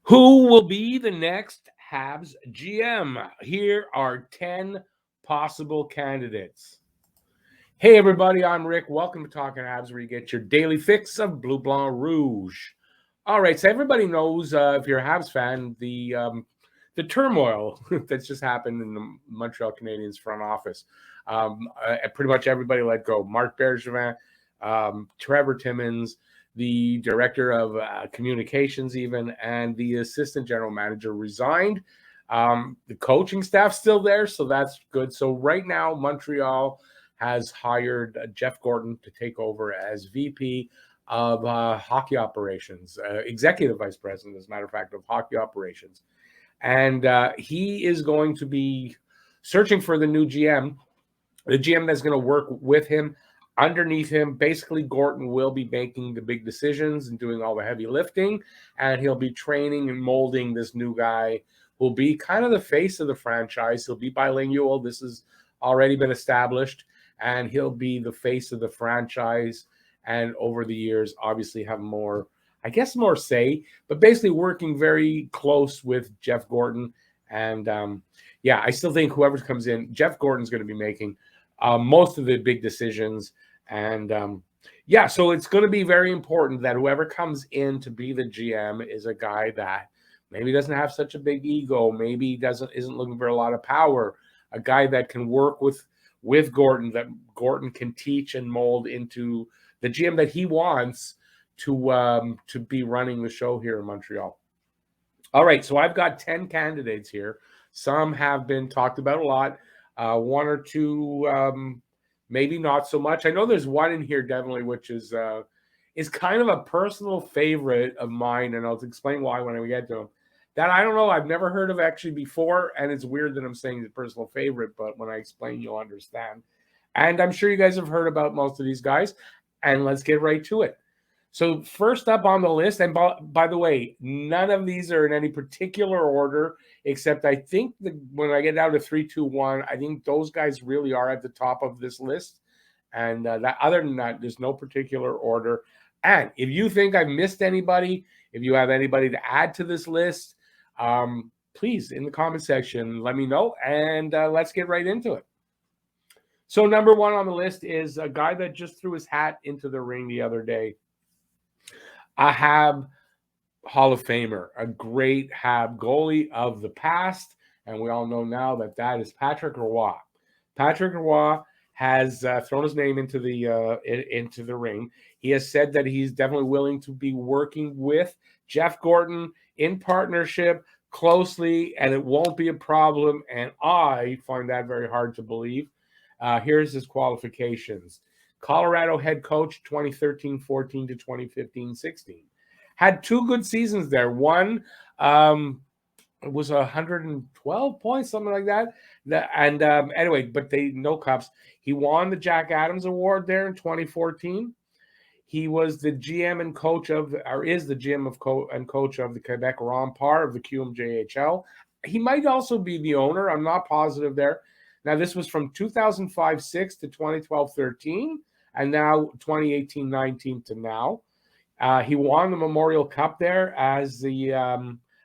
Who will be the next Habs GM? Here are 10 possible candidates. Hey, everybody, I'm Rick. Welcome to Talking Habs, where you get your daily fix of Bleu Blanc Rouge. All right, so everybody knows, if you're a Habs fan, the turmoil that's just happened in the Montreal Canadiens front office. Pretty much everybody let go. Marc Bergevin, Trevor Timmins, the director of communications even, and the assistant general manager resigned. The coaching staff's still there, so that's good. So right now, Montreal has hired Jeff Gorton to take over as VP of hockey operations, executive vice president, as a matter of fact, of hockey operations. And he is going to be searching for the new GM, the GM that's going to work with him. Underneath him, basically, Gorton will be making the big decisions and doing all the heavy lifting, and he'll be training and molding this new guy who will be kind of the face of the franchise. He'll be bilingual. This has already been established, and he'll be the face of the franchise. And over the years, obviously, have more say, but basically working very close with Jeff Gorton. And I still think whoever comes in, Jeff Gorton's going to be making most of the big decisions. And so it's going to be very important that whoever comes in to be the GM is a guy that maybe doesn't have such a big ego, maybe isn't looking for a lot of power, a guy that can work with Gorton, that Gorton can teach and mold into the GM that he wants to be running the show here in Montreal. All right, so I've got 10 candidates here. Some have been talked about a lot. One or two, maybe not so much. I know there's one in here definitely, which is kind of a personal favorite of mine, and I'll explain why when we get to him. That I don't know, I've never heard of actually before, and it's weird that I'm saying it's a personal favorite, but when I explain, you'll understand. And I'm sure you guys have heard about most of these guys, and let's get right to it. So first up on the list, and by the way, none of these are in any particular order, except I think when I get down to 3, 2, 1, I think those guys really are at the top of this list. And other than that, there's no particular order. And if you think I've missed anybody, if you have anybody to add to this list, please, in the comment section, let me know, and let's get right into it. So number one on the list is a guy that just threw his hat into the ring the other day. A Hab Hall of Famer, a great Hab goalie of the past, and we all know now that is Patrick Roy. Patrick Roy has thrown his name into the ring. He has said that he's definitely willing to be working with Jeff Gorton in partnership closely, and it won't be a problem, and I find that very hard to believe. Here's his qualifications. Colorado head coach 2013-14 to 2015-16. Had 2 good seasons there. One it was 112 points, something like that. Anyway, but no cups. He won the Jack Adams Award there in 2014. He was the GM and coach is the GM and coach of the Quebec Rempart of the QMJHL. He might also be the owner. I'm not positive there. Now, this was from 2005-6 to 2012-13, and now 2018-19 to now. He won the Memorial Cup there as the,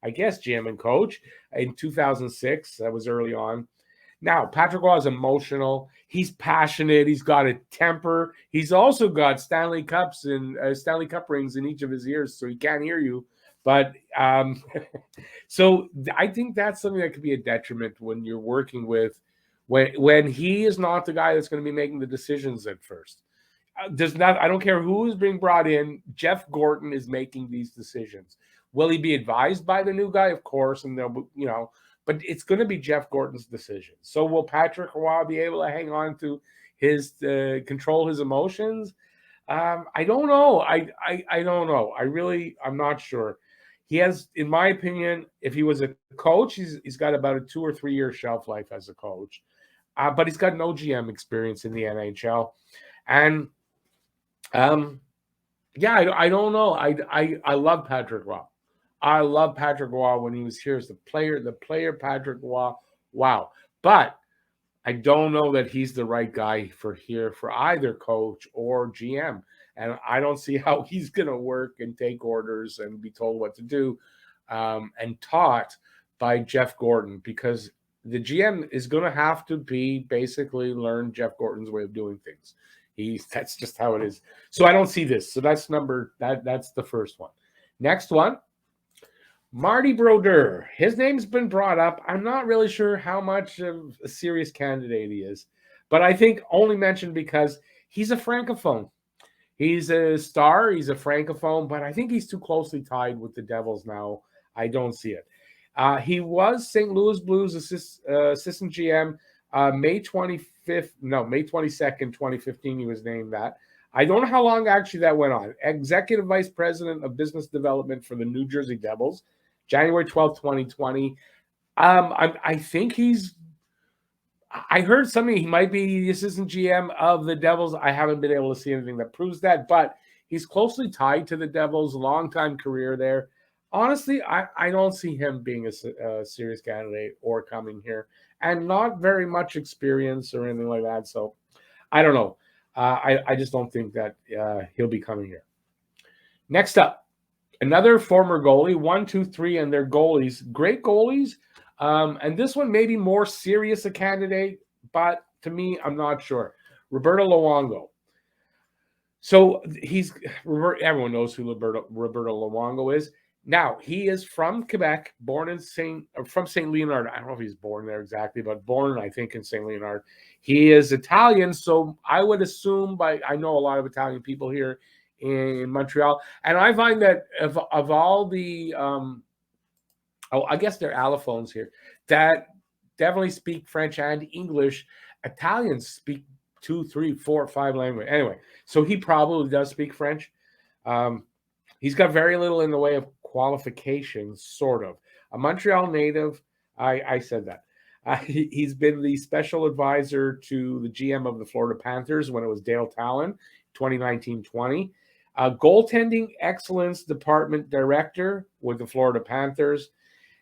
GM and coach in 2006. That was early on. Now, Patrick Roy is emotional. He's passionate. He's got a temper. He's also got Stanley Cup rings in each of his ears, so he can't hear you. But so I think that's something that could be a detriment when you're working with, when he is not the guy that's going to be making the decisions at first. I don't care who is being brought in. Jeff Gorton is making these decisions. Will he be advised by the new guy? Of course, and but it's going to be Jeff Gorton's decision. So will Patrick Roy be able to hang on to his control his emotions? I don't know. I don't know. I'm not sure. He has, in my opinion, if he was a coach, he's got about a 2 or 3 year shelf life as a coach. But he's got no GM experience in the NHL. And I don't know. I love Patrick Roy. I love Patrick Roy when he was here as the player Patrick Roy. Wow. But I don't know that he's the right guy for either coach or GM. And I don't see how he's going to work and take orders and be told what to do. and taught by Jeff Gordon, because the GM is going to have to be basically learn Jeff Gordon's way of doing things. That's just how it is. So I don't see this. So that's that's the first one. Next one, Marty Brodeur. His name's been brought up. I'm not really sure how much of a serious candidate he is, but I think only mentioned because he's a francophone. He's a star. He's a francophone, but I think he's too closely tied with the Devils now. I don't see it. He was St. Louis Blues assistant GM May 22nd, 2015. He was named that. I don't know how long actually that went on. Executive Vice President of Business Development for the New Jersey Devils, January 12th, 2020. I think I heard something. He might be the assistant GM of the Devils. I haven't been able to see anything that proves that, but he's closely tied to the Devils, long-time career there. Honestly, I don't see him being a serious candidate or coming here, and not very much experience or anything like that. So I don't know. I just don't think that he'll be coming here. Next up, another former goalie, 1, 2, 3, and their goalies, great goalies. And this one may be more serious a candidate, but to me, I'm not sure. Roberto Luongo. So everyone knows who Roberto Luongo is. Now, he is from Quebec, born in from St. Leonard. I don't know if he's born there exactly, but born, I think, in St. Leonard. He is Italian, so I would assume I know a lot of Italian people here in Montreal, and I find that of all the I guess they're allophones here that definitely speak French and English. Italians speak 2, 3, 4, 5 languages. Anyway, so he probably does speak French. He's got very little in the way of qualifications, sort of. A Montreal native, I said that. He's been the special advisor to the GM of the Florida Panthers when it was Dale Talon, 2019-20. Goaltending Excellence Department Director with the Florida Panthers.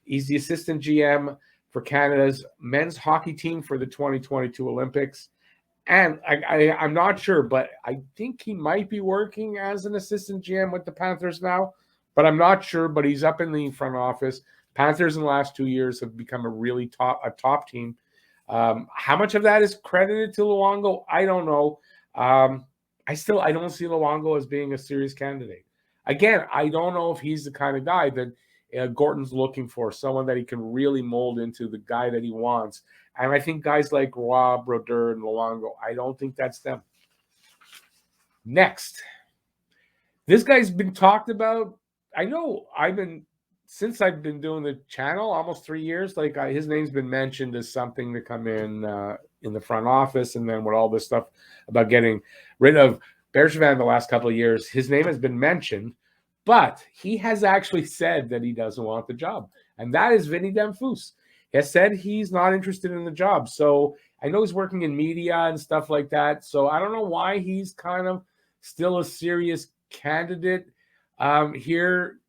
He's the assistant GM for Canada's men's hockey team for the 2022 Olympics. And I'm not sure, but I think he might be working as an assistant GM with the Panthers now, but I'm not sure. But he's up in the front office. Panthers in the last 2 years have become a top team. How much of that is credited to Luongo? I don't know. I don't see Luongo as being a serious candidate. Again, I don't know if he's the kind of guy that Gordon's looking for, someone that he can really mold into the guy that he wants. And I think guys like Rob, Brodeur, and Luongo, I don't think that's them. Next. This guy's been talked about. I know since I've been doing the channel, almost 3 years, his name's been mentioned as something to come in the front office. And then with all this stuff about getting rid of Bergevin the last couple of years, his name has been mentioned. But he has actually said that he doesn't want the job. And that is Vinnie Damphousse. He has said he's not interested in the job. So I know he's working in media and stuff like that. So I don't know why he's kind of still a serious candidate here.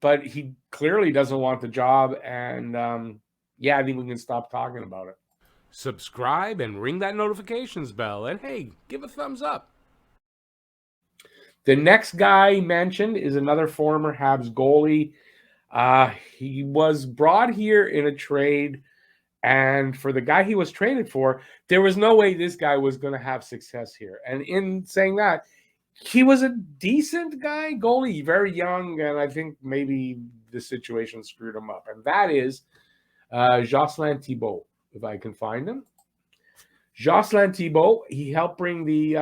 But he clearly doesn't want the job. And I think we can stop talking about it. Subscribe and ring that notifications bell. And hey, give a thumbs up. The next guy mentioned is another former Habs goalie. He was brought here in a trade, and for the guy he was traded for, there was no way this guy was going to have success here. And in saying that, he was a decent guy, goalie, very young, and I think maybe the situation screwed him up. And that is Jocelyn Thibeault, if I can find him. Jocelyn Thibeault, he helped bring the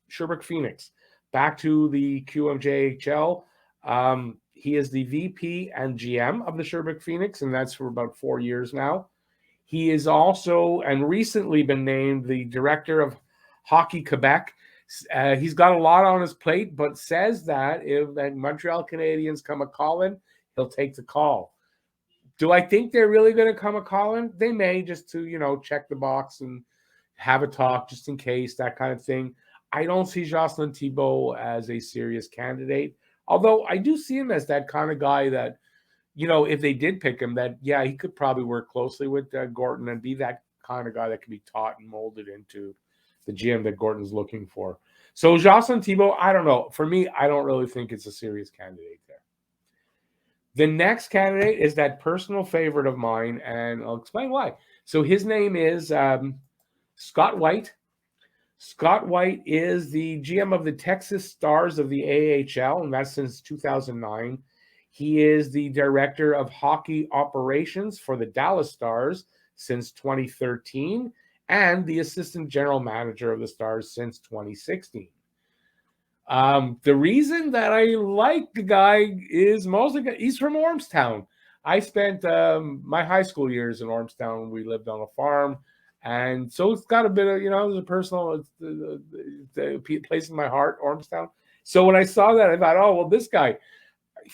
Sherbrooke Phoenix back to the QMJHL. He is the VP and GM of the Sherbrooke Phoenix, and that's for about 4 years now. He is also, and recently been named, the director of Hockey Quebec. He's got a lot on his plate, but says that if the Montreal Canadiens come a calling, he'll take the call. Do I think they're really going to come a calling? They may, just to, check the box and have a talk just in case, that kind of thing. I don't see Jocelyn Thibeault as a serious candidate, although I do see him as that kind of guy that, if they did pick him, that, he could probably work closely with Gordon and be that kind of guy that can be taught and molded into the GM that Gordon's looking for. So Jocelyn Thibeault, I don't know. For me, I don't really think it's a serious candidate there. The next candidate is that personal favorite of mine, and I'll explain why. So his name is Scott White. Scott White is the GM of the Texas Stars of the AHL, and that's since 2009. He is the director of hockey operations for the Dallas Stars since 2013, and the assistant general manager of the Stars since 2016. The reason that I like the guy is mostly he's from Ormstown. I spent my high school years in Ormstown. We lived on a farm. And so it's got a bit of, there's a personal it's the place in my heart, Ormstown. So when I saw that, I thought, oh, well, this guy,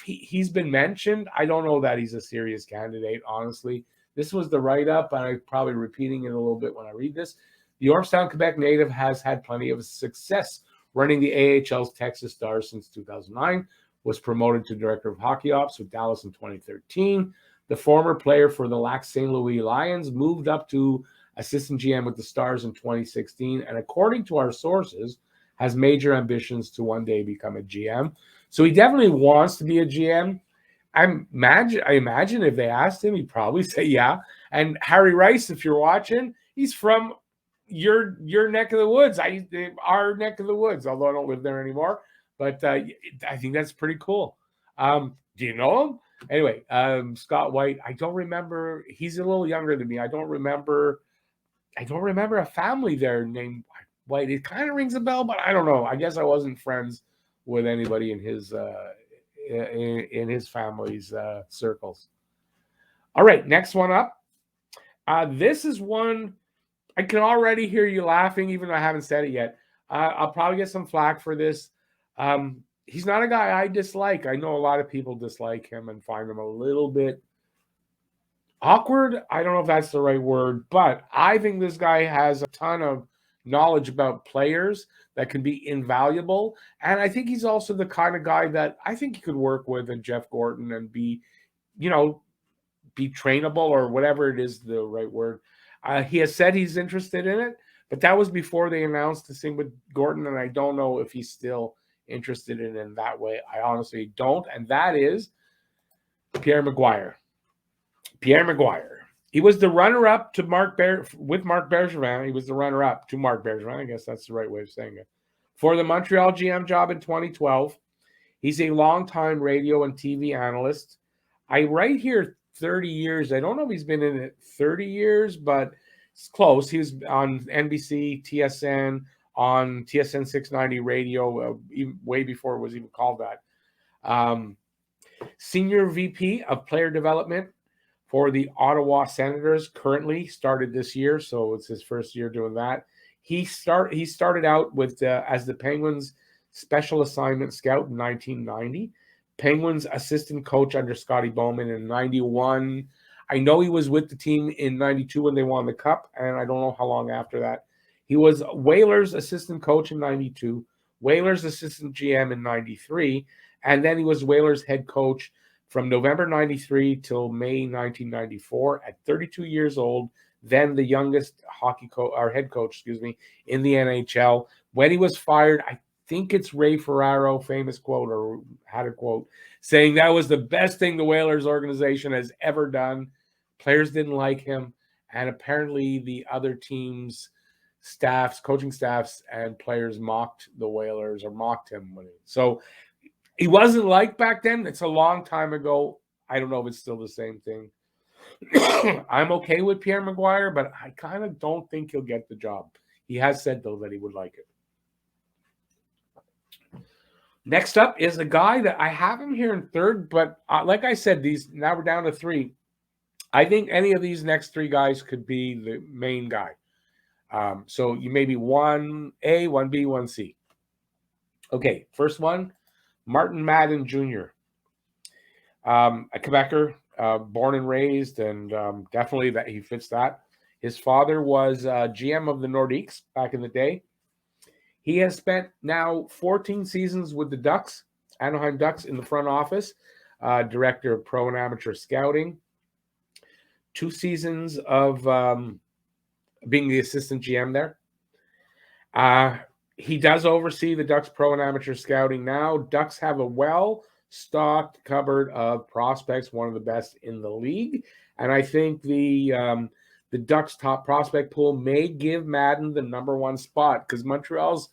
he's been mentioned. I don't know that he's a serious candidate, honestly. This was the write-up, and I'm probably repeating it a little bit when I read this. The Ormstown, Quebec native has had plenty of success running the AHL's Texas Stars since 2009, was promoted to director of hockey ops with Dallas in 2013. The former player for the Lac St. Louis Lions moved up to assistant GM with the Stars in 2016, and according to our sources, has major ambitions to one day become a GM. So he definitely wants to be a GM. I imagine if they asked him, he'd probably say yeah. And Harry Rice, if you're watching, he's from your neck of the woods. Our neck of the woods, although I don't live there anymore. But I think that's pretty cool. Do you know him? Anyway, Scott White, I don't remember. He's a little younger than me. I don't remember a family there named White. It kind of rings a bell, but I don't know. I guess I wasn't friends with anybody in his family's circles. All right, next one up. This is one I can already hear you laughing, even though I haven't said it yet. I'll probably get some flack for this. He's not a guy I dislike. I know a lot of people dislike him and find him a little bit awkward. I don't know if that's the right word, but I think this guy has a ton of knowledge about players that can be invaluable. And I think he's also the kind of guy that I think you could work with in Jeff Gorton and be trainable, or whatever it is the right word. He has said he's interested in it, but that was before they announced the thing with Gorton, and I don't know if he's still interested in it in that way. I honestly don't, and that is Pierre McGuire. Pierre McGuire. He was the runner-up to Marc Bergevin. He was the runner-up to Marc Bergevin. I guess that's the right way of saying it. For the Montreal GM job in 2012. He's a longtime radio and TV analyst. I write here 30 years. I don't know if he's been in it 30 years, but it's close. He was on NBC, TSN, on TSN 690 radio, way before it was even called that. Senior VP of Player Development for the Ottawa Senators, currently started this year, so it's his first year doing that. He started out with as the Penguins special assignment scout in 1990. Penguins assistant coach under Scotty Bowman in 91. I know he was with the team in 92 when they won the Cup, and I don't know how long after that. He was Whalers assistant coach in 92, Whalers assistant GM in 93, and then he was Whalers head coach from November 93 till May 1994 at 32 years old, then the youngest head coach, in the NHL. When he was fired, I think it's Ray Ferraro, famous quote, or had a quote, saying that was the best thing the Whalers organization has ever done. Players didn't like him, and apparently the other teams' staffs, coaching staffs, and players mocked the Whalers, or mocked him. So he wasn't liked back then. It's a long time ago. I don't know if it's still the same thing. I'm okay with Pierre McGuire, but I kind of don't think he'll get the job. He has said, though, that he would like it. Next up is a guy that I have him here in third, but like I said, now we're down to three. I think any of these next three guys could be the main guy. So you may be 1A, 1B, 1C. Okay, first one, Madden Jr. A Quebecer, born and raised, and definitely that he fits that. His father was GM of the Nordiques back in the day. He has spent now 14 seasons with the Ducks, Anaheim Ducks, in the front office, director of pro and amateur scouting. 2 seasons of being the assistant GM there. He does oversee the Ducks pro and amateur scouting now. Ducks have a stocked cupboard of prospects, one of the best in the league. And I think the Ducks' top prospect pool may give Madden the number one spot, because Montreal's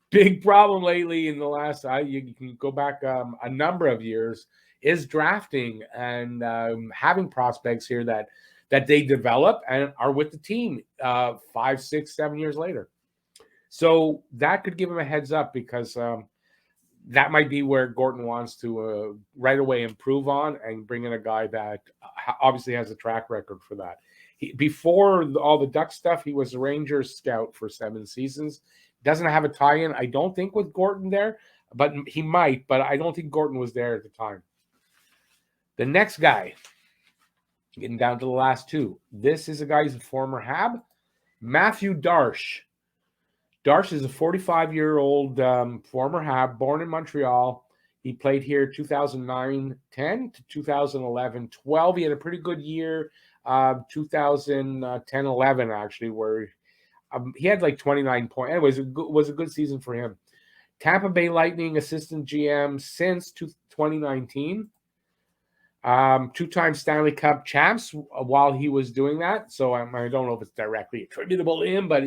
big problem lately in the last, you can go back a number of years, is drafting and having prospects here that they develop and are with the team 5, 6, 7 years later. So that could give him a heads up, because that might be where Gorton wants to right away improve on and bring in a guy that obviously has a track record for that. Before all the Duck stuff, he was a Rangers scout for 7 seasons. Doesn't have a tie-in, I don't think, with Gorton there, but he might. But I don't think Gorton was there at the time. The next guy, getting down to the last two. This is a guy who's a former Hab, Mathieu Darche. Darche is a 45-year-old former Hab, born in Montreal. He played here 2009-10 to 2011-12. He had a pretty good year, 2010-11 actually, where he had like 29 points. Anyways, it was a good season for him. Tampa Bay Lightning assistant GM since 2019. Two-time Stanley Cup champs while he was doing that. So I don't know if it's directly attributable to him, but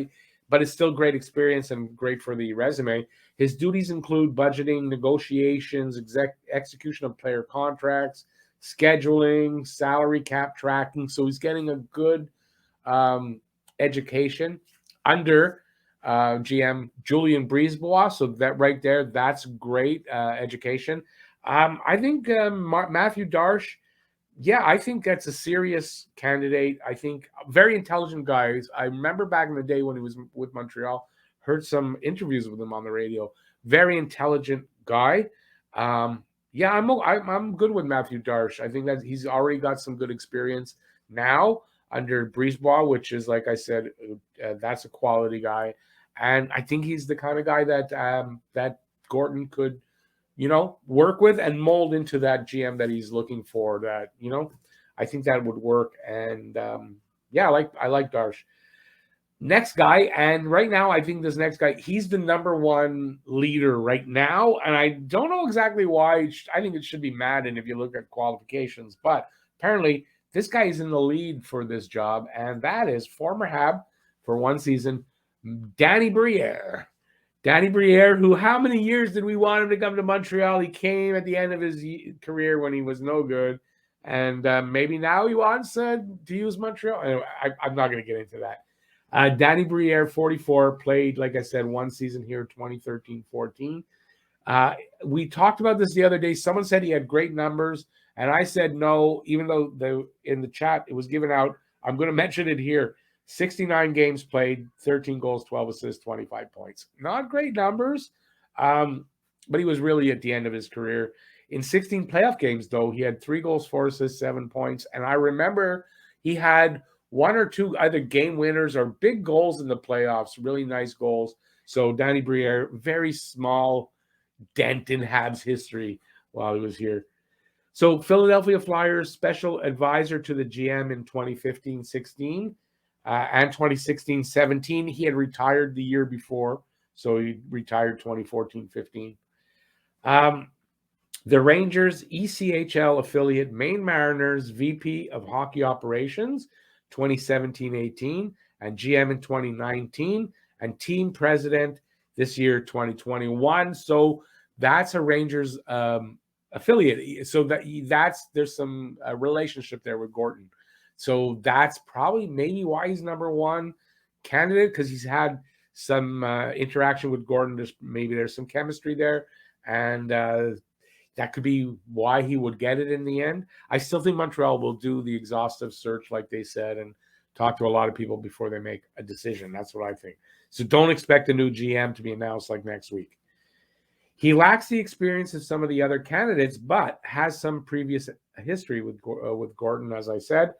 it's still great experience and great for the resume. His duties include budgeting, negotiations, execution of player contracts, scheduling, salary cap tracking. So he's getting a good education under GM Julien Brisebois. So that right there, that's great education. I think Mathieu Darche, yeah, I think that's a serious candidate. I think very intelligent guys. I remember back in the day when he was with Montreal, heard some interviews with him on the radio. Very intelligent guy. Yeah, I'm good with Mathieu Darche. I think that he's already got some good experience now under Brisebois, which is, like I said, that's a quality guy. And I think he's the kind of guy that that Gorton could, work with and mold into that GM that he's looking for. That, I think that would work. And yeah, I like Darche. Next guy, and right now I think this next guy, he's the number one leader right now, and I don't know exactly why. I think it should be Madden if you look at qualifications, but apparently this guy is in the lead for this job, and that is former Hab for 1 season, Danny Briere. Danny Briere, who, how many years did we want him to come to Montreal? He came at the end of his career when he was no good, and maybe now he wants to use Montreal. Anyway, I'm not going to get into that. Danny Briere, 44, played, like I said, 1 season here, 2013-14. We talked about this the other day. Someone said he had great numbers, and I said no, even though in the chat it was given out. I'm going to mention it here. 69 games played, 13 goals, 12 assists, 25 points. Not great numbers, but he was really at the end of his career. In 16 playoff games, though, he had 3 goals, 4 assists, 7 points. And I remember he had 1 or 2 either game winners or big goals in the playoffs, really nice goals. So Danny Briere, very small dent in Habs history while he was here. So Philadelphia Flyers special advisor to the GM in 2015-16 and 2016-17. He had retired the year before, so he retired 2014-15. The Rangers ECHL affiliate Maine Mariners VP of Hockey Operations 2017-18 and GM in 2019 and team president this year 2021. So that's a Rangers affiliate. So there's some relationship there with Gorton. So that's probably maybe why he's number one candidate, because he's had some interaction with Gorton. Maybe there's some chemistry there, and that could be why he would get it in the end. I still think Montreal will do the exhaustive search, like they said, and talk to a lot of people before they make a decision. That's what I think. So don't expect a new GM to be announced like next week. He lacks the experience of some of the other candidates, but has some previous history with Gorton, as I said.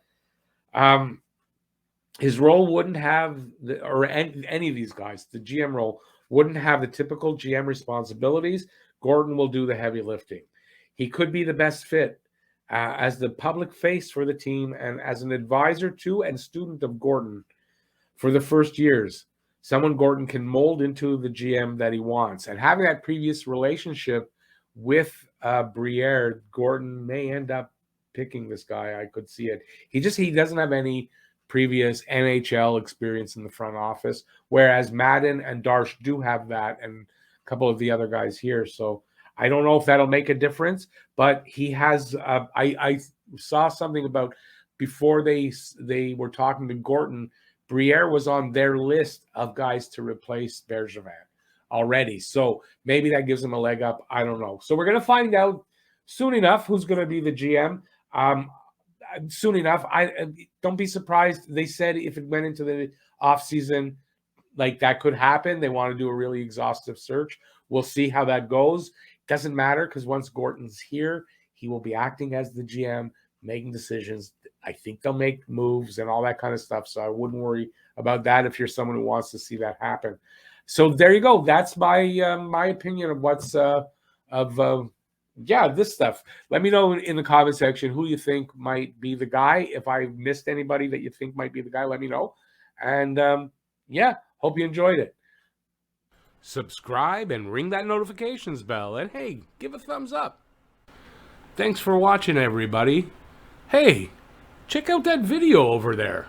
His role wouldn't have, or any of these guys, the GM role wouldn't have the typical GM responsibilities. Gorton will do the heavy lifting. He could be the best fit as the public face for the team and as an advisor to and student of Gorton for the first years. Someone Gorton can mold into the GM that he wants. And having that previous relationship with Briere, Gordon may end up picking this guy. I could see it. He doesn't have any previous NHL experience in the front office, whereas Madden and Darche do have that, and a couple of the other guys here. So I don't know if that'll make a difference, but he has. I saw something about before they were talking to Gorton. Briere was on their list of guys to replace Bergevin already. So maybe that gives him a leg up. I don't know. So we're going to find out soon enough who's going to be the GM. Soon enough. I don't be surprised. They said if it went into the off season, like that could happen. They want to do a really exhaustive search. We'll see how that goes. Doesn't matter because once Gorton's here, he will be acting as the GM, making decisions. I think they'll make moves and all that kind of stuff. So I wouldn't worry about that if you're someone who wants to see that happen. So there you go. That's my my opinion of what's this stuff. Let me know in the comment section who you think might be the guy. If I missed anybody that you think might be the guy, let me know. And hope you enjoyed it. Subscribe and ring that notifications bell. And hey, give a thumbs up. Thanks for watching, everybody. Hey, check out that video over there.